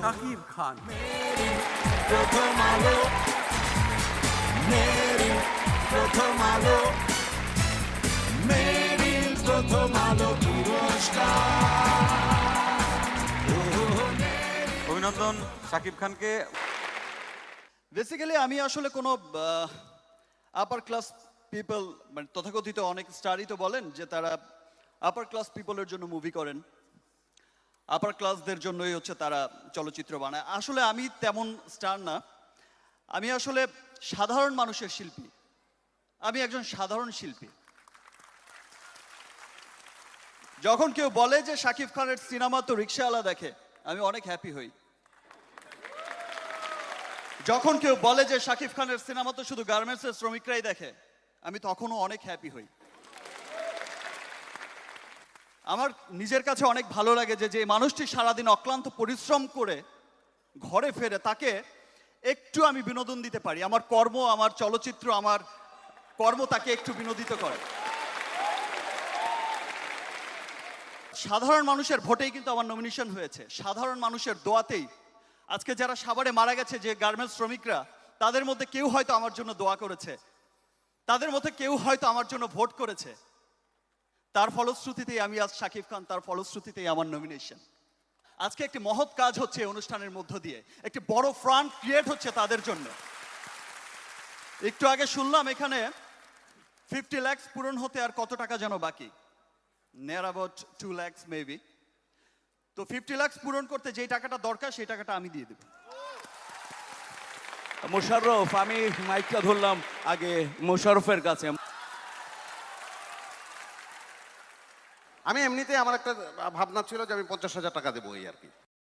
শাকিব খান। প্রথম আলো, মেরি প্রথম আলো, মেরি প্রথম আলো পুরস্কার। অভিনন্দন শাকিব খানকে। বেসিক্যালি আমি আসলে কোনো আপার ক্লাস পিপল, মানে তথাকথিত অনেক স্টারই তো বলেন যে তারা আপার ক্লাস পিপলের জন্য মুভি করেন, আপার ক্লাসদের জন্যই হচ্ছে তারা চলচ্চিত্র বানায়। আসলে আমি তেমন স্টার না, আমি আসলে সাধারণ মানুষের শিল্পী, আমি একজন সাধারণ শিল্পী। যখন কেউ বলে যে শাকিব খানের সিনেমা তো রিক্সাওয়ালা দেখে, আমি অনেক হ্যাপি হই। যখন কেউ বলে যে শাকিব খানের সিনেমা তো শুধু গার্মেন্টসের শ্রমিকরাই দেখে, আমি তখনও অনেক হ্যাপি হই। আমার নিজের কাছে অনেক ভালো লাগে যে মানুষটি সারাদিন অক্লান্ত পরিশ্রম করে ঘরে ফেরে তাকে একটু আমি বিনোদন দিতে পারি। আমার কর্ম, আমার চলচ্চিত্র, আমার কর্ম তাকে একটু বিনোদিত করে। সাধারণ মানুষের ভোটেই কিন্তু আমার নমিনেশন হয়েছে, সাধারণ মানুষের দোয়াতেই। আজকে যারা সাভারে মারা গেছে, যে গার্মেন্টস শ্রমিকরা, তাদের মধ্যে কেউ হয়তো আমার জন্য দোয়া করেছে, তাদের মধ্যে কেউ হয়তো আমার জন্য ভোট করেছে। তার ফলশ্রুতিতেই আমি আজ শাকিব খান, তার ফলশ্রুতিতেই আমার নমিনেশন। আজকে একটি মহৎ কাজ হচ্ছে এই অনুষ্ঠানের মধ্য দিয়ে, একটি বড় ফ্রন্ট ক্রিয়েট হচ্ছে তাদের জন্য। একটু আগে শুনলাম এখানে 50 লাখ পূরণ হতে আর কত টাকা যেন বাকি, নিয়ার অ্যাবাউট 2 লাখ মেবি। তো 50 লাখ পূরণ করতে যেই টাকাটা দরকার সেই টাকাটা আমি দিয়ে দেব। মোশাররফ, আমি মাইকটা ধরলাম আগে মোশাররফের কাছে। আমি এমনিতে আমার একটা ভাবনা ছিল যে আমি 50,000 টাকা দেবো, এই আর কি।